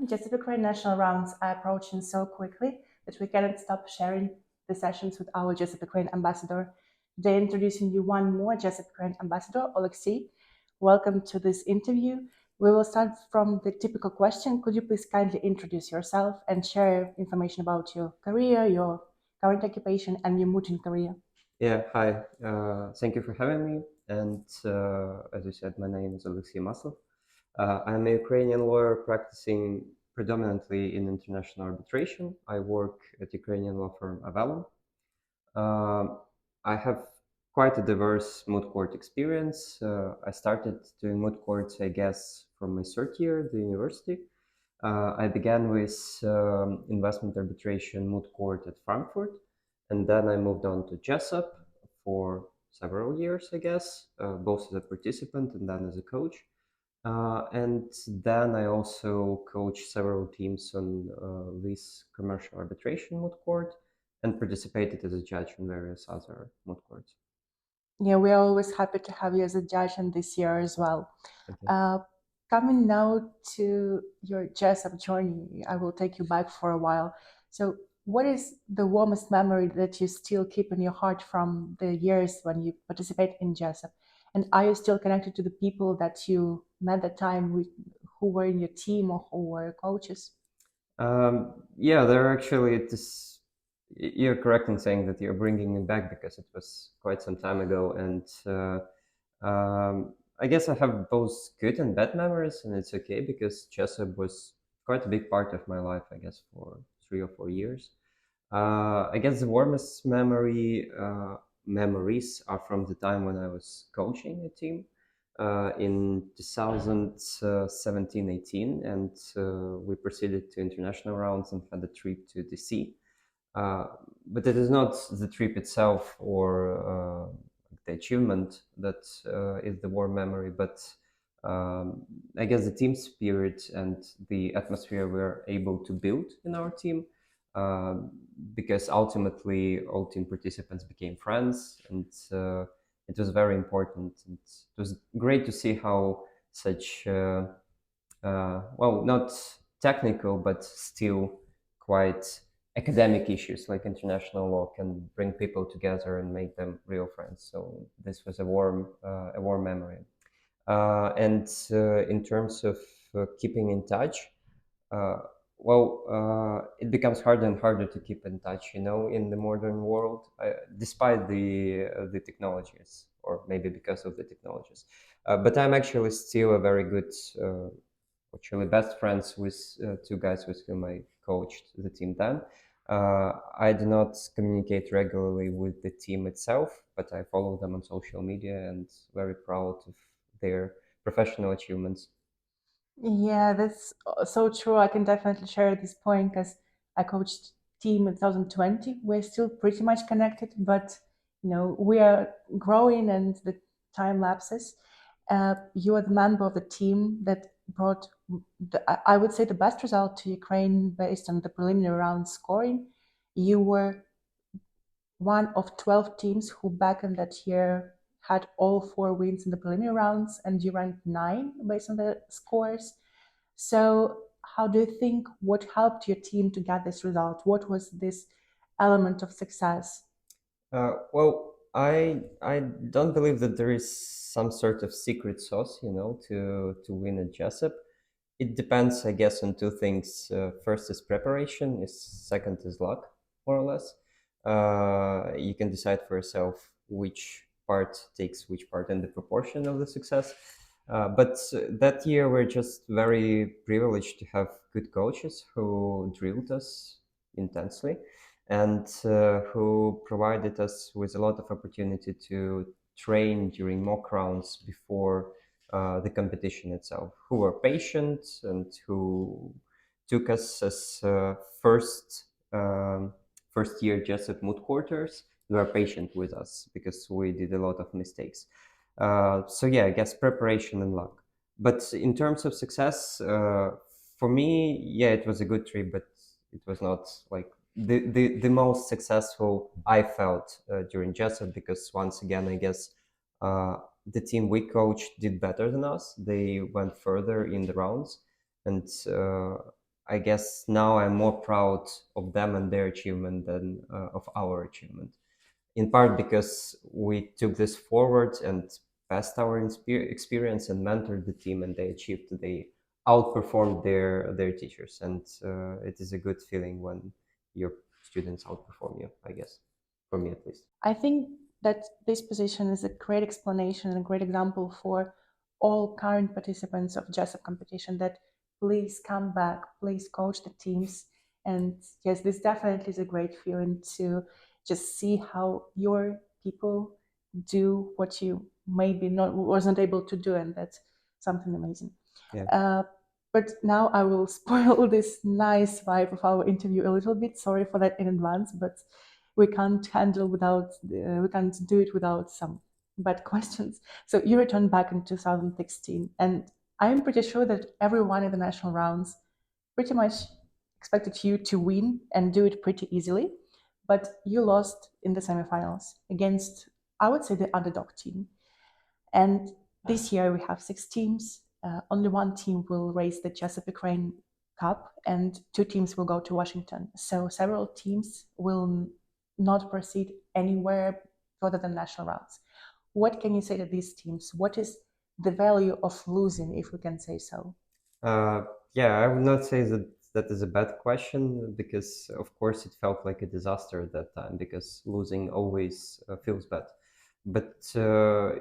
Jessup Ukraine National Rounds are approaching so quickly that we cannot stop sharing the sessions with our Jessup Ukraine Ambassador. Today, introducing you one more Jessup Ukraine Ambassador, Oleksii. Welcome to this interview. We will start from the typical question. Could you please kindly introduce yourself and share information about your career, your current occupation, and your mooting career? Yeah, hi. Thank you for having me. And as you said, my name is Oleksii Maslov. I'm a Ukrainian lawyer practicing predominantly in international arbitration. I work at Ukrainian law firm AVELLUM. I have quite a diverse moot court experience. I started doing moot courts, I guess, from my third year at the university. I began with investment arbitration moot court at Frankfurt, and then I moved on to Jessup for several years, I guess, both as a participant and then as a coach. And then I also coached several teams on this commercial arbitration moot court and participated as a judge in various other moot courts. Yeah, we are always happy to have you as a judge in this year as well. Coming now to your Jessup journey, I will take you back for a while. So what is the warmest memory that you still keep in your heart from the years when you participate in Jessup? And are you still connected to the people that you met that time with, who were in your team or who were coaches? Yeah, there are actually this. You're correct in saying that you're bringing me back because it was quite some time ago, and I guess I have both good and bad memories, and it's okay because Jessup was quite a big part of my life, I guess, for 3 or 4 years. I guess the warmest memories are from the time when I was coaching a team in 2017-18, and we proceeded to international rounds and had a trip to DC. But it is not the trip itself or the achievement that is the warm memory, but I guess the team spirit and the atmosphere we're able to build in our team, because ultimately all team participants became friends, and it was very important. And it was great to see how such, well, not technical, but still quite academic issues like international law can bring people together and make them real friends. So this was a warm memory. And in terms of keeping in touch, it becomes harder and harder to keep in touch, in the modern world, despite the technologies, or maybe because of the technologies. But I'm actually still a very good, actually best friends with two guys with whom I coached the team then. I do not communicate regularly with the team itself, but I follow them on social media and very proud of their professional achievements. Yeah, that's so true. I can definitely share this point because I coached team in 2020. We're still pretty much connected, but we are growing and the time lapses. You are the member of the team that brought, I would say, the best result to Ukraine based on the preliminary round scoring. You were one of 12 teams who back in that year had all 4 wins in the preliminary rounds, and you ranked 9 based on the scores. So how do you think, what helped your team to get this result? What was this element of success? Well, I don't believe that there is some sort of secret sauce, to win at Jessup. It depends, I guess, on two things. First is preparation, second is luck, more or less. You can decide for yourself which part takes which part and the proportion of the success. But that year we're just very privileged to have good coaches who drilled us intensely and who provided us with a lot of opportunity to train during mock rounds before the competition itself, who were patient and who took us as first year Jessup moot quarters. They were patient with us because we did a lot of mistakes. So yeah, I guess preparation and luck. But in terms of success, for me, yeah, it was a good trip, but it was not like the most successful I felt during Jessup, because once again, I guess the team we coached did better than us. They went further in the rounds, and I guess now I'm more proud of them and their achievement than of our achievement. In part because we took this forward and passed our experience and mentored the team, and they outperformed their teachers, and it is a good feeling when your students outperform you, I guess, for me at least. I think that this position is a great explanation and a great example for all current participants of Jessup competition that please come back, please coach the teams. And yes, this definitely is a great feeling to just see how your people do what you maybe not wasn't able to do, and that's something amazing. Yeah. But now I will spoil this nice vibe of our interview a little bit. Sorry for that in advance, but we can't we can't do it without some bad questions. So you returned back in 2016, and I'm pretty sure that everyone in the national rounds pretty much expected you to win and do it pretty easily, but you lost in the semifinals against, I would say, the underdog team. And this year we have 6 teams. Only one team will raise the Jessup Ukraine Cup, and 2 teams will go to Washington. So several teams will not proceed anywhere further than national rounds. What can you say to these teams? What is the value of losing, if we can say so? Uh, yeah, I would not say that that is a bad question, because of course it felt like a disaster at that time, because losing always feels bad. But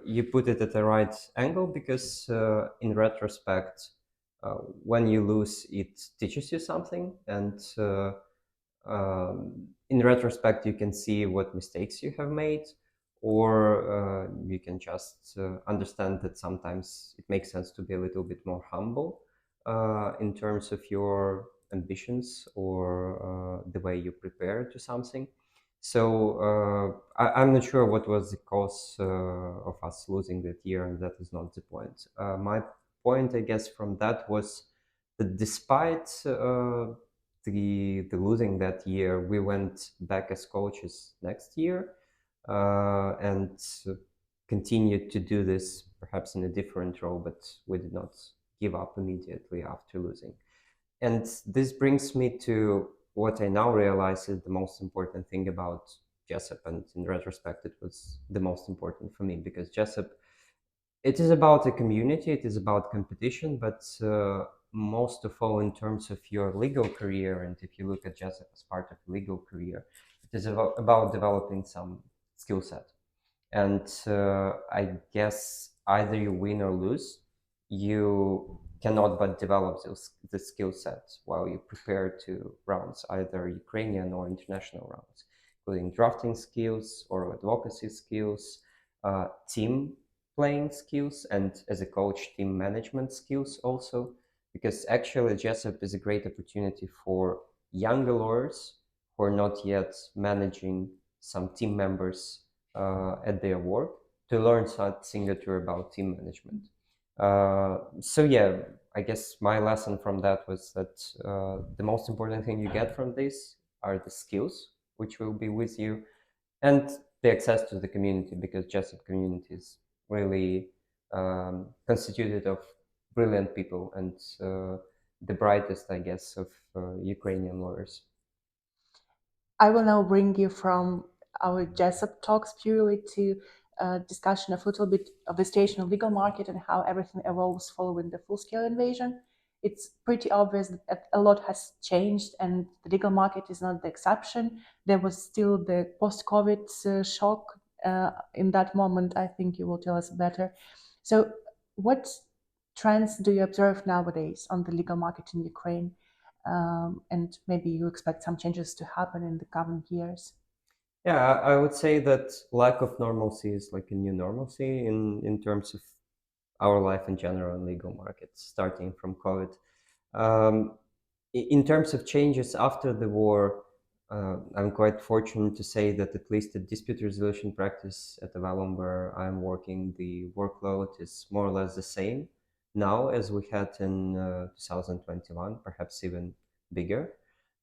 you put it at the right angle, because in retrospect, when you lose, it teaches you something, and in retrospect, you can see what mistakes you have made, or you can just understand that sometimes it makes sense to be a little bit more humble in terms of your ambitions, or the way you prepare to something. So I'm not sure what was the cause of us losing that year, and that is not the point. My point, I guess, from that was that despite the losing that year, we went back as coaches next year, and continued to do this, perhaps in a different role, but we did not give up immediately after losing. And this brings me to what I now realize is the most important thing about Jessup, and in retrospect, it was the most important for me, because Jessup, it is about a community, it is about competition, but most of all, in terms of your legal career, and if you look at Jessup as part of legal career, it is about developing some skill set. And I guess either you win or lose, you cannot but develop the skill set while you prepare to rounds, either Ukrainian or international rounds, including drafting skills or advocacy skills, team playing skills, and as a coach, team management skills also, because actually Jessup is a great opportunity for younger lawyers who are not yet managing some team members at their work, to learn something about team management. So yeah, I guess my lesson from that was that the most important thing you get from this are the skills, which will be with you, and the access to the community, because Jessup community is really constituted of brilliant people, and the brightest, I guess, of Ukrainian lawyers. I will now bring you from our Jessup talks purely to a discussion of a little bit of the station of legal market and how everything evolves following the full-scale invasion. It's pretty obvious that a lot has changed, and the legal market is not the exception. There was still the post-COVID shock in that moment. I think you will tell us better. So, what trends do you observe nowadays on the legal market in Ukraine? And maybe you expect some changes to happen in the coming years. Yeah, I would say that lack of normalcy is like a new normalcy in terms of our life in general in legal markets, starting from COVID. Um, in terms of changes after the war, I'm quite fortunate to say that at least the dispute resolution practice at AVELLUM, where I'm working, the workload is more or less the same now as we had in 2021, perhaps even bigger.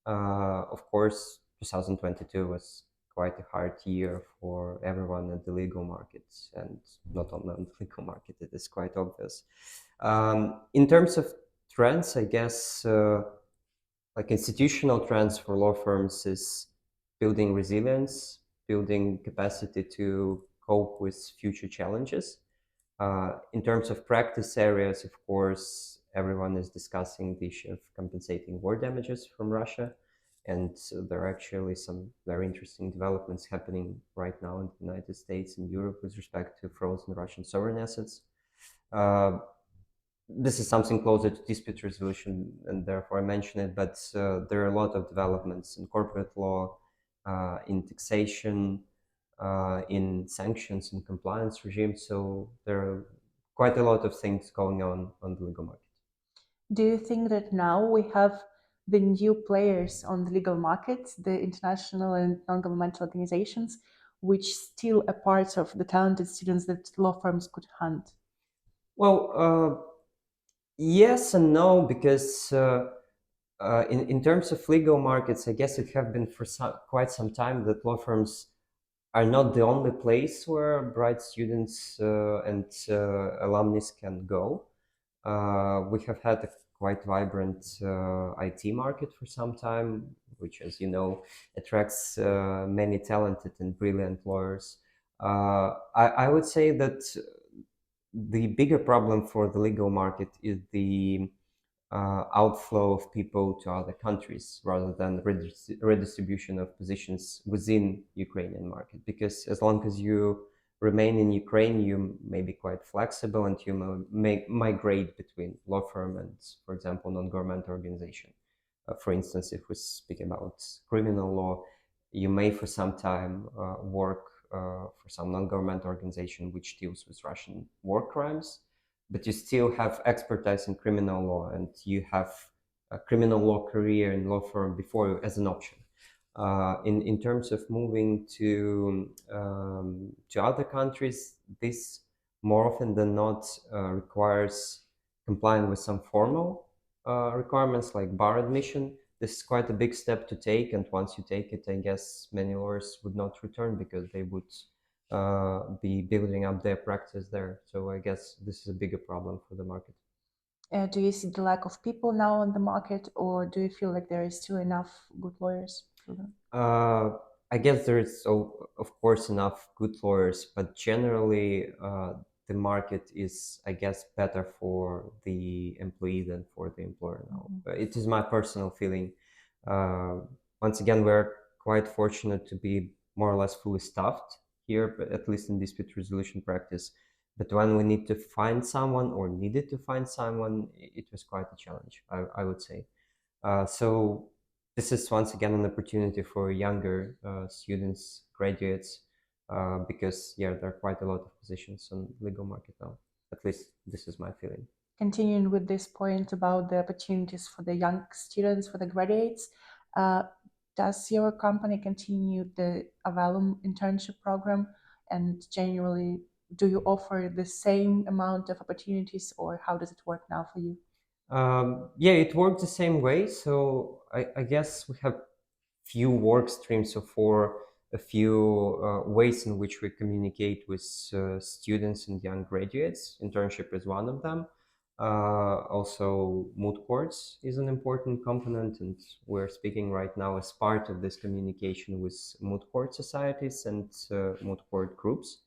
Of course, 2022 was quite a hard year for everyone at the legal markets, and not only on the legal market, it is quite obvious. In terms of trends, I guess like institutional trends for law firms is building resilience, building capacity to cope with future challenges. In terms of practice areas, of course, everyone is discussing the issue of compensating war damages from Russia. And so there are actually some very interesting developments happening right now in the United States and Europe with respect to frozen Russian sovereign assets. Uh, this is something closer to dispute resolution, and therefore I mention it, but there are a lot of developments in corporate law, in taxation, in sanctions and compliance regimes. So there are quite a lot of things going on the legal market. Do you think that now we have the new players on the legal market, the international and non-governmental organizations, which still are part of the talented students that law firms could hunt? Well, yes and no, because in terms of legal markets, I guess it have been for quite some time that law firms are not the only place where bright students and alumni can go. We have had a quite vibrant IT market for some time, which, as you know, attracts many talented and brilliant lawyers. I would say that the bigger problem for the legal market is the outflow of people to other countries rather than redistribution of positions within Ukrainian market. Because as long as you remain in Ukraine, you may be quite flexible and you may migrate between law firm and, for example, non-governmental organization. For instance, if we speak about criminal law, you may for some time work for some non-governmental organization which deals with Russian war crimes, but you still have expertise in criminal law and you have a criminal law career in law firm before you as an option. In terms of moving to other countries, this more often than not requires complying with some formal requirements like bar admission. This is quite a big step to take, and once you take it, I guess many lawyers would not return because they would be building up their practice there. So I guess this is a bigger problem for the market. Do you see the lack of people now on the market, or do you feel like there is still enough good lawyers? Uh, I guess there is, of course, enough good lawyers, but generally, the market is, I guess, better for the employee than for the employer now. It is my personal feeling. Uh, Once again, we're quite fortunate to be more or less fully staffed here, but at least in dispute resolution practice. But when we need to find someone or needed to find someone, it was quite a challenge, I would say. So this is once again an opportunity for younger students, graduates, because yeah, there are quite a lot of positions on legal market now. At least this is my feeling. Continuing with this point about the opportunities for the young students, for the graduates, does your company continue the AVELLUM internship program? And generally, do you offer the same amount of opportunities, or how does it work now for you? Yeah, it worked the same way. So I guess we have few work streams or for a few ways in which we communicate with students and young graduates. Internship is one of them. Also, moot courts is an important component, and we're speaking right now as part of this communication with moot court societies and moot court groups.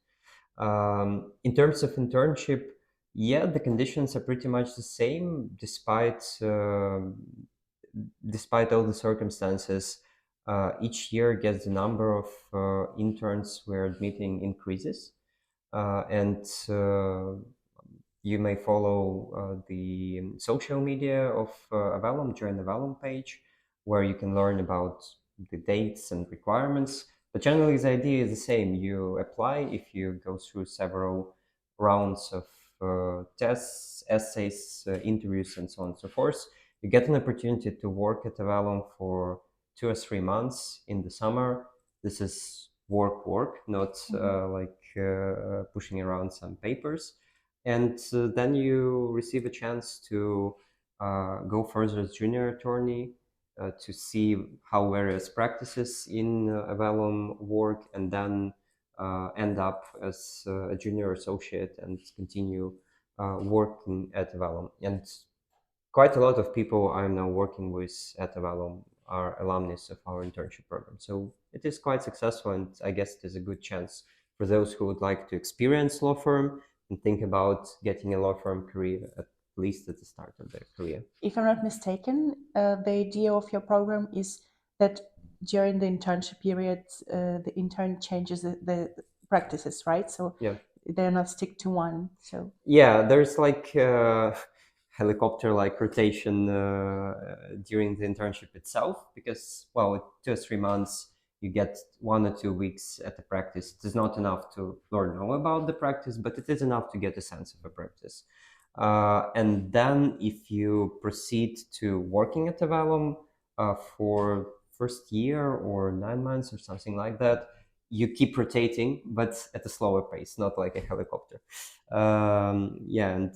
In terms of internship, yeah, the conditions are pretty much the same despite all the circumstances. Each year gets the number of interns we're admitting increases, and you may follow the social media of AVELLUM, join AVELLUM page, where you can learn about the dates and requirements. But generally, the idea is the same. You apply if you go through several rounds of tests, essays, interviews, and so on and so forth. You get an opportunity to work at AVELLUM for 2 or 3 months in the summer. This is work, not like pushing around some papers. And then you receive a chance to go further as junior attorney, to see how various practices in AVELLUM work, and then end up as a junior associate and continue working at AVELLUM. And quite a lot of people I'm now working with at AVELLUM are alumnus of our internship program. So it is quite successful, and I guess it is a good chance for those who would like to experience law firm and think about getting a law firm career, at least at the start of their career. If I'm not mistaken, the idea of your program is that during the internship period, the intern changes the practices, right? So Yeah. they're not stick to one. So Yeah, there's like helicopter like rotation during the internship itself, because well, 2 or 3 months you get 1 or 2 weeks at the practice. It is not enough to learn all about the practice, but it is enough to get a sense of a practice. And then if you proceed to working at AVELLUM for first year or 9 months or something like that, you keep rotating, but at a slower pace, not like a helicopter. Yeah, and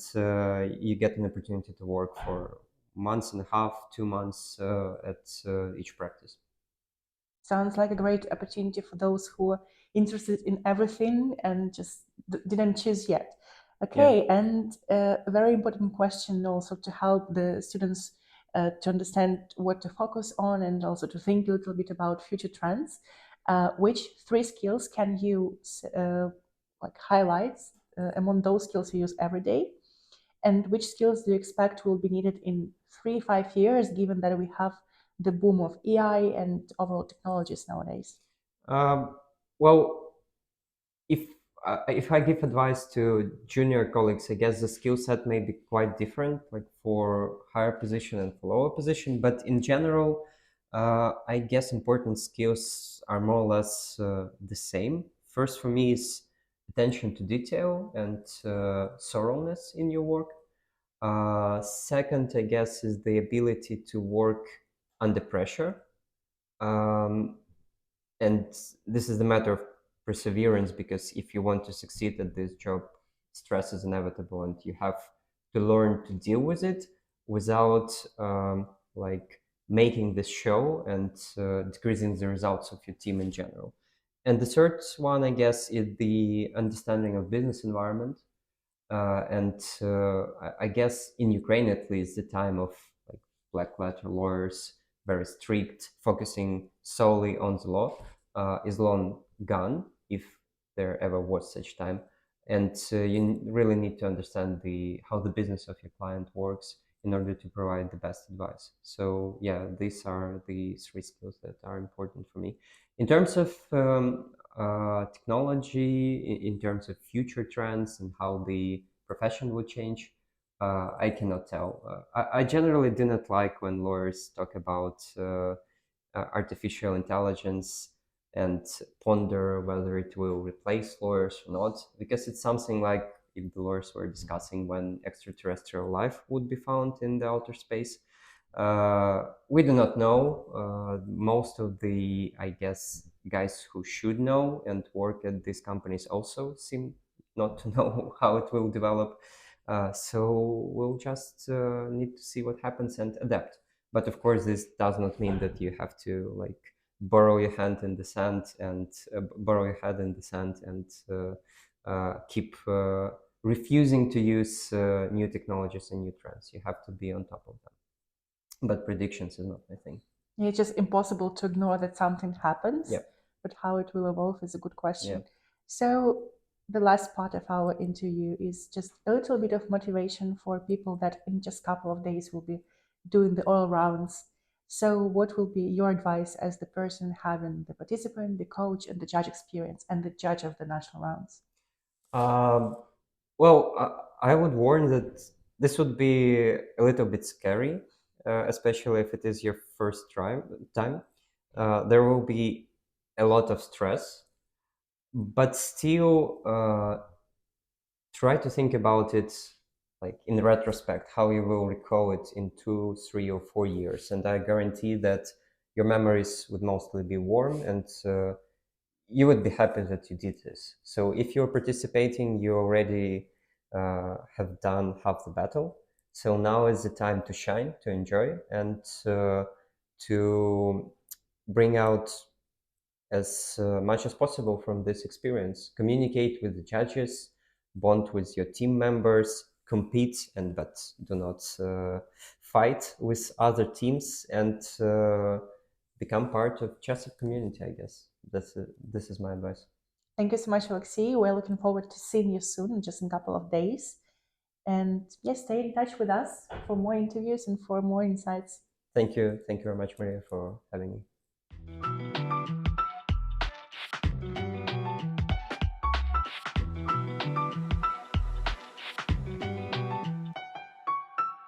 you get an opportunity to work for months and a half, 2 months at each practice. sounds like a great opportunity for those who are interested in everything and just didn't choose yet. Okay, and a very important question also to help the students to understand what to focus on and also to think a little bit about future trends. Which 3 skills can you like highlight among those skills you use every day? And which skills do you expect will be needed in 3-5 years, given that we have the boom of AI and overall technologies nowadays? Well, if I give advice to junior colleagues, I guess the skill set may be quite different, like for higher position and for lower position. But in general, I guess important skills are more or less the same. First, for me, is attention to detail and thoroughness in your work. Second, I guess, is the ability to work under pressure. Um, and this is the matter of perseverance, because if you want to succeed at this job, stress is inevitable, and you have to learn to deal with it without like making this show and decreasing the results of your team in general. And the third one, I guess, is the understanding of business environment. And I guess in Ukraine, at least, the time of like black letter lawyers, very strict, focusing solely on the law, is long gone, if there ever was such time. And you really need to understand how the business of your client works in order to provide the best advice. So yeah, these are the 3 skills that are important for me. In terms of technology, in terms of future trends and how the profession will change, I cannot tell. I generally do not like when lawyers talk about artificial intelligence and ponder whether it will replace lawyers or not, because it's something like if the lawyers were discussing when extraterrestrial life would be found in the outer space. We do not know. Most of the, I guess, guys who should know and work at these companies also seem not to know how it will develop. So we'll just need to see what happens and adapt. But of course, this does not mean that you have to like burrow your hand in the sand and burrow your head in the sand and keep refusing to use new technologies and new trends. You have to be on top of them. But predictions is not my thing. It's just impossible to ignore that something happens, Yeah. but how it will evolve is a good question. Yeah. So the last part of our interview is just a little bit of motivation for people that in just a couple of days will be doing the oral rounds. So what will be your advice as the person having the participant, the coach, and the judge experience, and the judge of the national rounds? Well, I would warn that this would be a little bit scary, especially if it is your first time. There will be a lot of stress, but still try to think about it like in retrospect, how you will recall it in 2, 3, or 4 years. And I guarantee that your memories would mostly be warm, and you would be happy that you did this. So if you're participating, you already have done half the battle. So now is the time to shine, to enjoy, and to bring out as much as possible from this experience. Communicate with the judges, bond with your team members, compete and but do not fight with other teams and become part of Jessup community, I guess. This is my advice. Thank you so much, Oleksii. We're looking forward to seeing you soon, in just a couple of days. And yes, stay in touch with us for more interviews and for more insights. Thank you. Thank you very much, Maria, for having me.